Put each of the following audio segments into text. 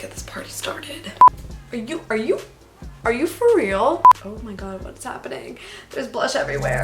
get this party started. Are you for real? Oh my god, what's happening? There's blush everywhere.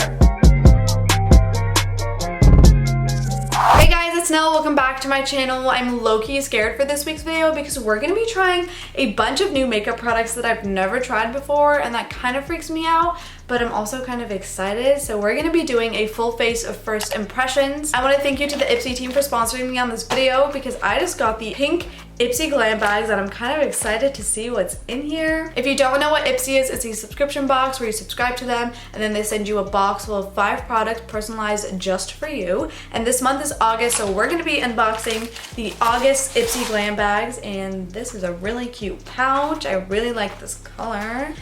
Hey guys, it's Nell. Welcome back to my channel. I'm low-key scared for this week's video because we're gonna be trying a bunch of new makeup products that I've never tried before, and that kind of freaks me out, but I'm also kind of excited. So we're gonna be doing a full face of first impressions. I want to thank you to the Ipsy team for sponsoring me on this video because I just got the pink Ipsy glam bags and I'm kind of excited to see what's in here. If you don't know what Ipsy is, it's a subscription box where you subscribe to them and then they send you a box full of 5 products personalized just for you. And this month is August, so we're gonna be unboxing the August Ipsy glam bags, and this is a really cute pouch. I really like this color.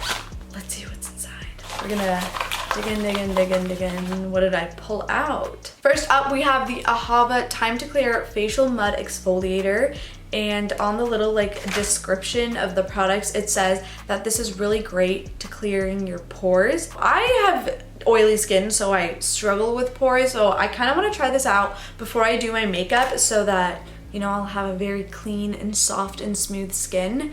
Let's see what's inside. We're gonna dig in. What did I pull out? First up, we have the Ahava Time to Clear Facial Mud Exfoliator. And on the little description of the products, it says that this is really great to clearing your pores. I have oily skin, so I struggle with pores. So I kind of want to try this out before I do my makeup so that, you know, I'll have a very clean and soft and smooth skin.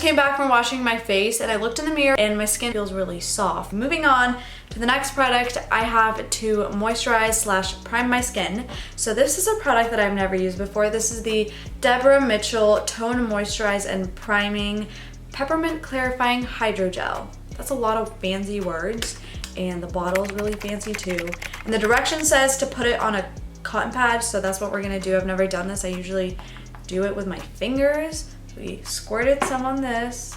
Came back from washing my face and I looked in the mirror and my skin feels really soft. Moving on to the next product, I have to moisturize / prime my skin. So this is a product that I've never used before. This is the Deborah Mitchell Tone Moisturize and Priming Peppermint Clarifying Hydrogel. That's a lot of fancy words, and the bottle is really fancy too. And the direction says to put it on a cotton pad, so that's what we're gonna do. I've never done this. I usually do it with my fingers. We squirted some on this.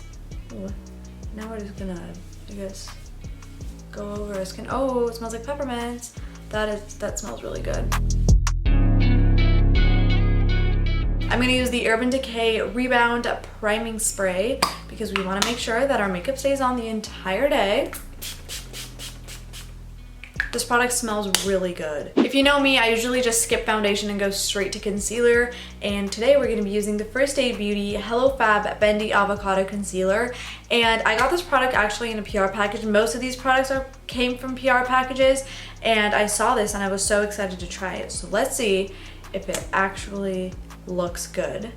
Ooh. Now we're just gonna, I guess, go over our skin. Oh, it smells like peppermint. That smells really good. I'm gonna use the Urban Decay Rebound Priming Spray because we wanna make sure that our makeup stays on the entire day. This product smells really good. If you know me, I usually just skip foundation and go straight to concealer. And today we're gonna be using the First Aid Beauty Hello Fab Bendy Avocado Concealer. And I got this product actually in a PR package. Most of these products came from PR packages. And I saw this and I was so excited to try it. So let's see if it actually looks good.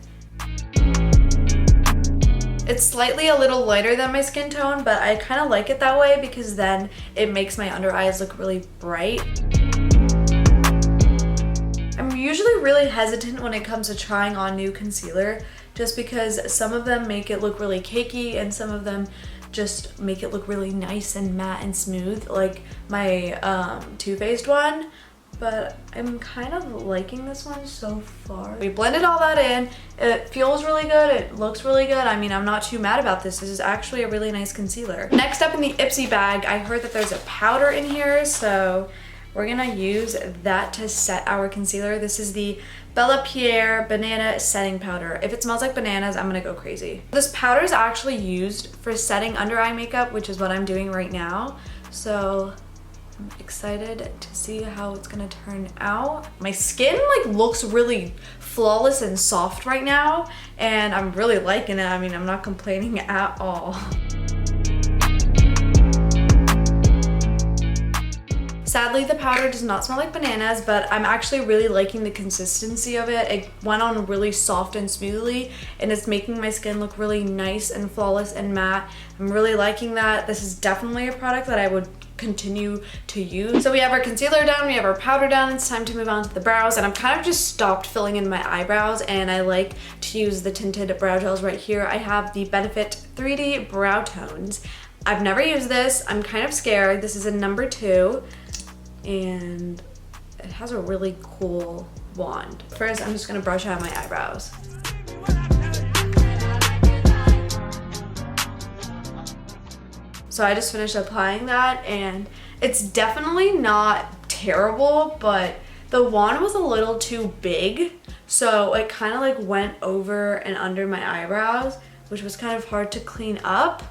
It's slightly a little lighter than my skin tone, but I kind of like it that way because then it makes my under eyes look really bright. I'm usually really hesitant when it comes to trying on new concealer just because some of them make it look really cakey and some of them just make it look really nice and matte and smooth, like my Too Faced one. But I'm kind of liking this one so far. We blended all that in. It feels really good. It looks really good. I mean, I'm not too mad about this. This is actually a really nice concealer. Next up in the Ipsy bag, I heard that there's a powder in here, so we're gonna use that to set our concealer. This is the Bella Pierre Banana Setting Powder. If it smells like bananas, I'm gonna go crazy. This powder is actually used for setting under eye makeup, which is what I'm doing right now. So I'm excited to see how it's gonna turn out. My skin looks really flawless and soft right now, and I'm really liking it. I mean, I'm not complaining at all. Sadly, the powder does not smell like bananas, but I'm actually really liking the consistency of it. It went on really soft and smoothly, and it's making my skin look really nice and flawless and matte. I'm really liking that. This is definitely a product that I would continue to use. So we have our concealer down, we have our powder down. It's time to move on to the brows, and I've kind of just stopped filling in my eyebrows, and I like to use the tinted brow gels right here. I have the Benefit 3D Brow Tones. I've never used this. I'm kind of scared. This is a number 2. And it has a really cool wand. First, I'm just gonna brush out my eyebrows. So I just finished applying that, and it's definitely not terrible, but the wand was a little too big, so it kind of went over and under my eyebrows, which was kind of hard to clean up.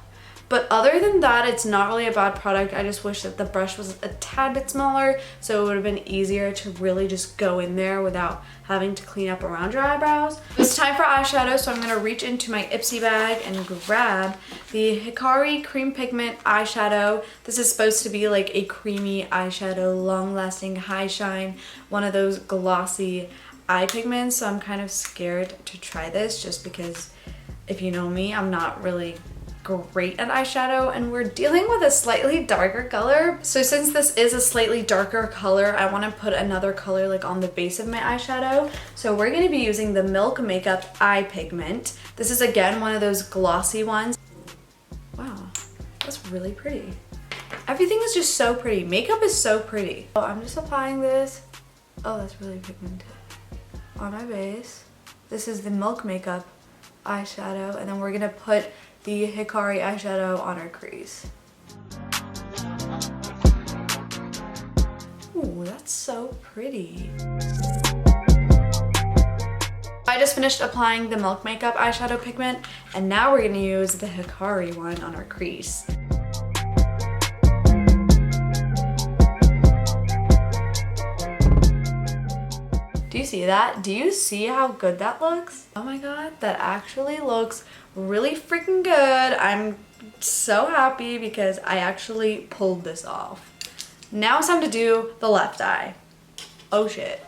But other than that, it's not really a bad product. I just wish that the brush was a tad bit smaller, so it would have been easier to really just go in there without having to clean up around your eyebrows. It's time for eyeshadow, so I'm gonna reach into my Ipsy bag and grab the HIKARI Cream Pigment eyeshadow. This is supposed to be like a creamy eyeshadow, long-lasting, high shine, one of those glossy eye pigments. So I'm kind of scared to try this just because, if you know me, I'm not really great at eyeshadow, and we're dealing with a slightly darker color. So since this is a slightly darker color, I want to put another color like on the base of my eyeshadow. So we're going to be using the Milk Makeup Eye Pigment. This is again one of those glossy ones. Wow, that's really pretty. Everything is just so pretty. Makeup is so pretty. Oh, I'm just applying this. Oh, that's really pigmented. On my base. This is the Milk Makeup eyeshadow, and then we're gonna put the HIKARI eyeshadow on our crease. Ooh, that's so pretty. I just finished applying the Milk Makeup eyeshadow pigment, and now we're gonna use the HIKARI one on our crease. Do you see that? Do you see how good that looks? Oh my god, that actually looks really freaking good. I'm so happy because I actually pulled this off. Now it's time to do the left eye. Oh shit.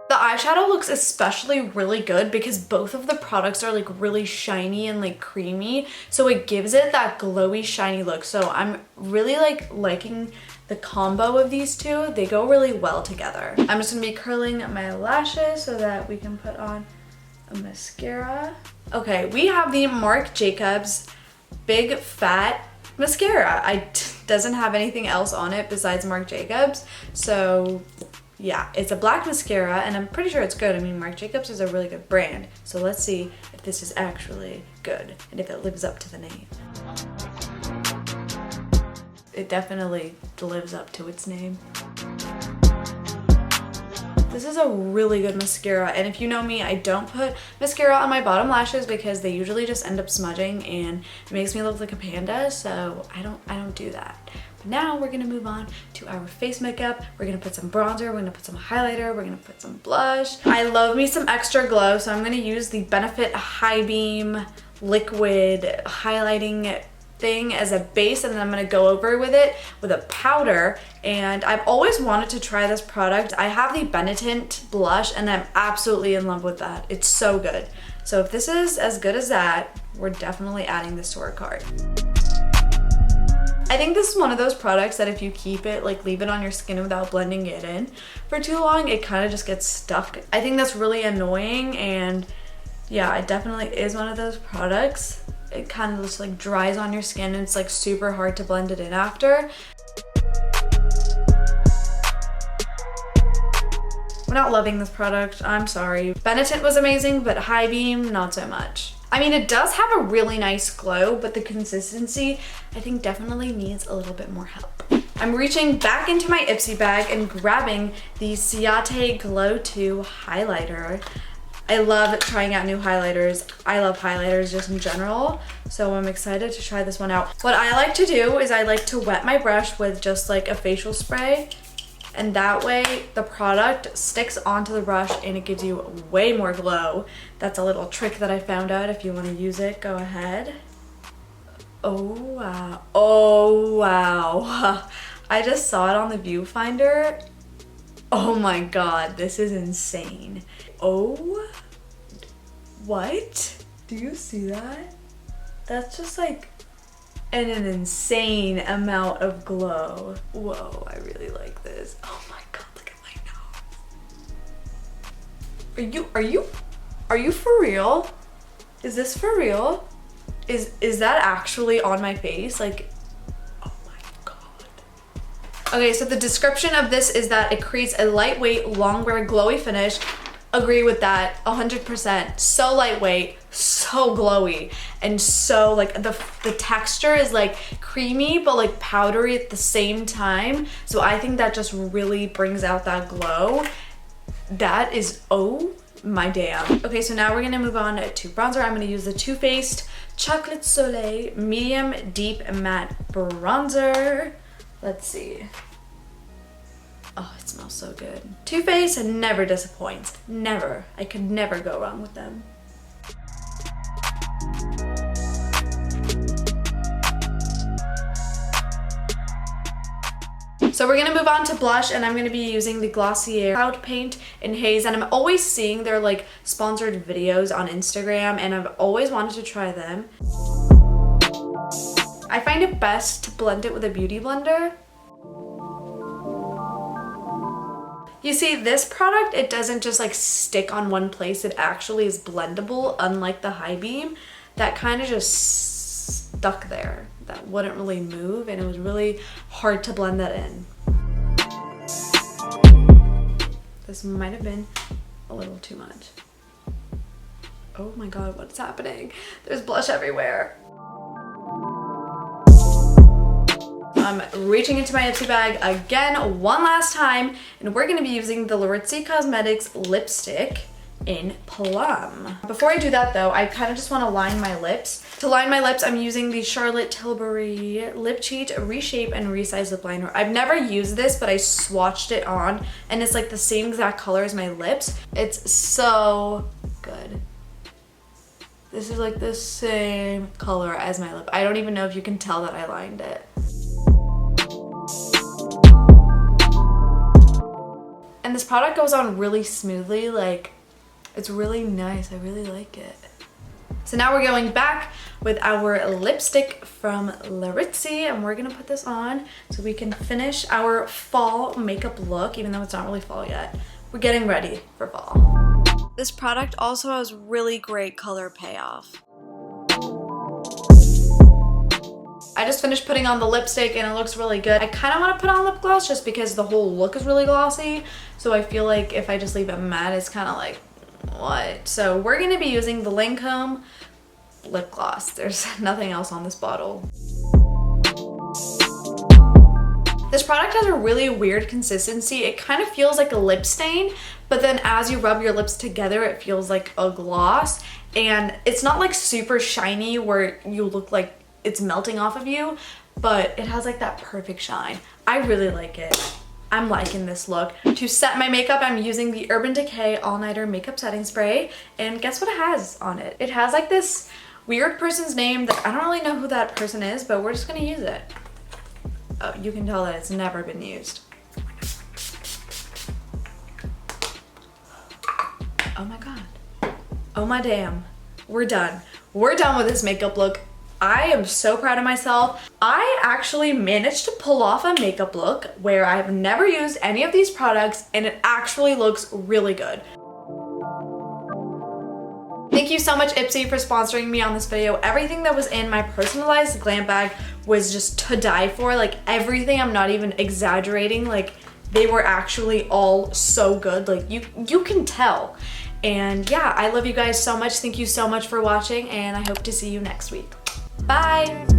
The eyeshadow looks especially really good because both of the products are like really shiny and like creamy, so it gives it that glowy shiny look. So I'm really like liking the combo of these two. They go really well together. I'm just gonna be curling my lashes so that we can put on a mascara. Okay, we have the Marc Jacobs Big Fat Mascara. Doesn't have anything else on it besides Marc Jacobs. So yeah, it's a black mascara and I'm pretty sure it's good. I mean, Marc Jacobs is a really good brand. So let's see if this is actually good and if it lives up to the name. It definitely lives up to its name. This is a really good mascara, and if you know me, I don't put mascara on my bottom lashes because they usually just end up smudging and it makes me look like a panda, so I don't do that. But now we're gonna move on to our face makeup. We're gonna put some bronzer, we're gonna put some highlighter, we're gonna put some blush. I love me some extra glow, so I'm gonna use the Benefit High Beam Liquid Highlighting thing as a base, and then I'm going to go over with it with a powder. And I've always wanted to try this product. I have the Benetint blush and I'm absolutely in love with that. It's so good. So if this is as good as that, we're definitely adding this to our cart. I think this is one of those products that if you keep it, like leave it on your skin without blending it in for too long, it kind of just gets stuck. I think that's really annoying, and yeah, it definitely is one of those products. It kind of just like dries on your skin and it's like super hard to blend it in after. We're not loving this product, I'm sorry. Benetint was amazing, but High Beam, not so much. I mean, it does have a really nice glow, but the consistency, I think, definitely needs a little bit more help. I'm reaching back into my Ipsy bag and grabbing the Ciate Glow 2 highlighter. I love trying out new highlighters. I love highlighters just in general, so I'm excited to try this one out. What I like to do is I like to wet my brush with just like a facial spray, and that way the product sticks onto the brush and it gives you way more glow. That's a little trick that I found out. If you want to use it, go ahead. Oh wow. Oh wow. I just saw it on the viewfinder. Oh my god, this is insane. Oh, what? Do you see that? That's just like an insane amount of glow. Whoa, I really like this. Oh my god, look at my nose. Are you for real? Is this for real? Is that actually on my face? Like, oh my god. Okay, so the description of this is that it creates a lightweight, long-wear, glowy finish. Agree with that 100%. So lightweight, so glowy, and so like the texture is like creamy but like powdery at the same time. So I think that just really brings out that glow. That is, oh my damn. Okay, so now we're gonna move on to bronzer. I'm gonna use the Too Faced Chocolate Soleil Medium Deep Matte Bronzer. Let's see. Oh, it smells so good. Too Faced never disappoints. Never. I could never go wrong with them. So we're gonna move on to blush, and I'm gonna be using the Glossier Cloud Paint in Haze, and I'm always seeing their like sponsored videos on Instagram, and I've always wanted to try them. I find it best to blend it with a beauty blender. You see, this product, it doesn't just like stick on one place, it actually is blendable, unlike the High Beam that kind of just stuck there. That wouldn't really move, and it was really hard to blend that in. This might have been a little too much. Oh my god, what's happening? There's blush everywhere. I'm reaching into my Ipsy bag again one last time, and we're gonna be using the Latte Cosmetics lipstick in Plum. Before I do that though, I kind of just want to line my lips. To line my lips, I'm using the Charlotte Tilbury Lip Cheat Reshape and Resize Lip Liner. I've never used this, but I swatched it on, and it's like the same exact color as my lips. It's so good. This is like the same color as my lip. I don't even know if you can tell that I lined it. And this product goes on really smoothly, like it's really nice. I really like it. So now we're going back with our lipstick from Latte, and we're gonna put this on so we can finish our fall makeup look, even though it's not really fall yet. We're getting ready for fall. This product also has really great color payoff. I just finished putting on the lipstick and it looks really good. I kind of want to put on lip gloss just because the whole look is really glossy. So I feel like if I just leave it matte, it's kind of like, what? So we're going to be using the Lancome lip gloss. There's nothing else on this bottle. This product has a really weird consistency. It kind of feels like a lip stain, but then as you rub your lips together, it feels like a gloss. And it's not like super shiny where you look like it's melting off of you, but it has like that perfect shine. I really like it. I'm liking this look. To set my makeup, I'm using the Urban Decay All Nighter Makeup Setting Spray, and guess what it has on it? It has like this weird person's name that I don't really know who that person is, but we're just gonna use it. Oh, you can tell that it's never been used. Oh my god. Oh my damn. We're done. We're done with this makeup look. I am so proud of myself. I actually managed to pull off a makeup look where I've never used any of these products, and it actually looks really good. Thank you so much, Ipsy, for sponsoring me on this video. Everything that was in my personalized glam bag was just to die for. Like everything, I'm not even exaggerating. Like they were actually all so good. Like you can tell. And yeah, I love you guys so much. Thank you so much for watching, and I hope to see you next week. Bye!